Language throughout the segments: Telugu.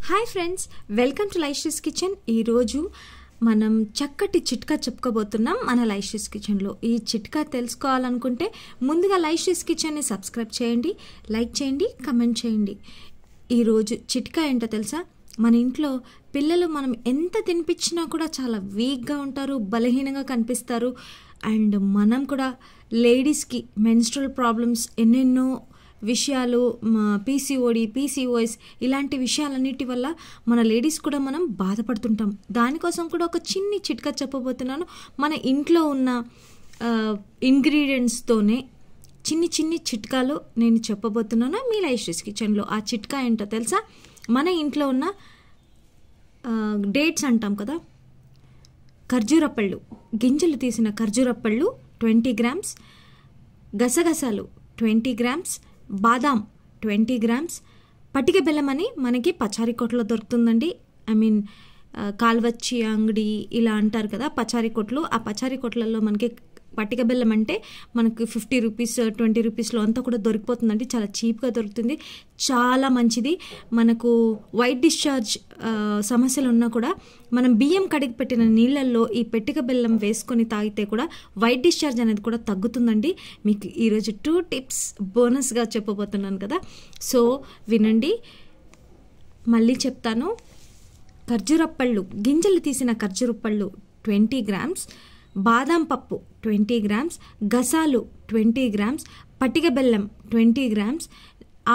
Hi friends, welcome to Laishi's kitchen. ఈరోజు మనం చక్కటి చిట్కా చెప్పుకోబోతున్నాం మన లైషిస్ కిచెన్లో. ఈ చిట్కా తెలుసుకోవాలనుకుంటే ముందుగా లైషిస్ కిచెన్ని సబ్స్క్రైబ్ చేయండి, లైక్ చేయండి, కమెంట్ చేయండి. ఈరోజు చిట్కా ఏంటో తెలుసా? మన ఇంట్లో పిల్లలు మనం ఎంత తినిపించినా కూడా చాలా వీక్గా ఉంటారు, బలహీనంగా కనిపిస్తారు. అండ్ మనం కూడా లేడీస్కి మెన్స్ట్రల్ ప్రాబ్లమ్స్ ఎన్నెన్నో విషయాలు, పీసీఓడి, పీసీఓఎస్ ఇలాంటి విషయాలన్నిటి వల్ల మన లేడీస్ కూడా మనం బాధపడుతుంటాం. దానికోసం కూడా ఒక చిన్ని చిట్కా చెప్పబోతున్నాను. మన ఇంట్లో ఉన్న ఇంగ్రీడియంట్స్తోనే చిన్ని చిన్ని చిట్కాలు నేను చెప్పబోతున్నాను మీ లైషిస్ కిచెన్లో. ఆ చిట్కా ఏంటో తెలుసా? మన ఇంట్లో ఉన్న డేట్స్ అంటాం కదా, ఖర్జూరపళ్ళు, గింజలు తీసిన ఖర్జూరపళ్ళు 20 grams, గసగసాలు 20 grams, బాదాం 20 grams, పటిక బెల్లం అని మనకి పచారీ కొట్లో దొరుకుతుందండి. కాల్వచ్చి అంగడి ఇలా అంటారు కదా పచారీ కొట్లు. ఆ పచారీ కొట్లలో మనకి పటిక బెల్లం అంటే మనకు 50 రూపీస్ 20 రూపీస్లో అంతా కూడా దొరికిపోతుందండి. చాలా చీప్గా దొరుకుతుంది, చాలా మంచిది. మనకు వైట్ డిశ్చార్జ్ సమస్యలు ఉన్నా కూడా మనం బియ్యం కడిగి పెట్టిన నీళ్ళల్లో ఈ పటిక బెల్లం వేసుకొని తాగితే కూడా వైట్ డిశ్చార్జ్ అనేది కూడా తగ్గుతుందండి. మీకు ఈరోజు 2 టిప్స్ బోనస్గా చెప్పబోతున్నాను కదా, సో వినండి. మళ్ళీ చెప్తాను. ఖర్జూరపళ్ళు, గింజలు తీసిన ఖర్జూరపళ్ళు 20 grams, బాదం పప్పు 20 grams, గసాలు 20 grams, పటిక బెల్లం 20 grams,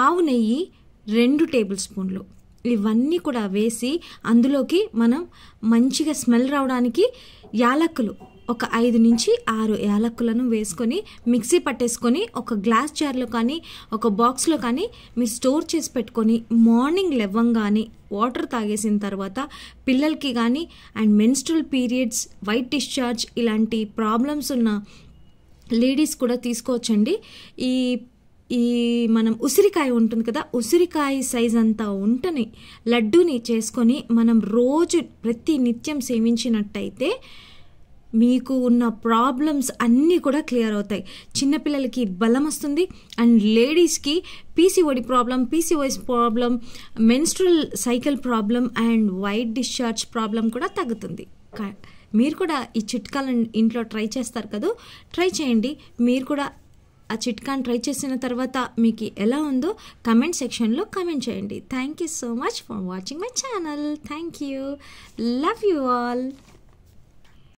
ఆవు నెయ్యి 2 టేబుల్ స్పూన్లు. ఇవన్నీ కూడా వేసి అందులోకి మనం మంచిగా స్మెల్ రావడానికి యాలక్కులు ఒక 5 నుంచి 6 యాలక్కులను వేసుకొని మిక్సీ పట్టేసుకొని ఒక గ్లాస్ జార్లో కానీ ఒక బాక్స్లో కానీ మీరు స్టోర్ చేసి పెట్టుకొని మార్నింగ్ లేవగానే వాటర్ తాగేసిన తర్వాత పిల్లలకి కానీ and menstrual periods, white discharge ఇలాంటి ప్రాబ్లమ్స్ ఉన్న లేడీస్ కూడా తీసుకోవచ్చండి. ఈ మనం ఉసిరికాయ ఉంటుంది కదా, ఉసిరికాయ సైజ్ అంతా ఉంటని లడ్డూని చేసుకొని మనం రోజు ప్రతి నిత్యం సేవించినట్టయితే మీకు ఉన్న ప్రాబ్లమ్స్ అన్నీ కూడా క్లియర్ అవుతాయి. చిన్నపిల్లలకి బలం వస్తుంది అండ్ లేడీస్కి PCOD problem, PCOS problem, menstrual cycle problem and white discharge problem కూడా తగ్గుతుంది. మీరు కూడా ఈ చిట్కాలను ఇంట్లో ట్రై చేస్తారు కదా, ట్రై చేయండి. మీరు కూడా ఆ చిట్కాని ట్రై చేసిన తర్వాత మీకు ఎలా ఉందో కమెంట్ సెక్షన్లో కమెంట్ చేయండి. Thank you so much for watching my channel. Thank you. Love you all.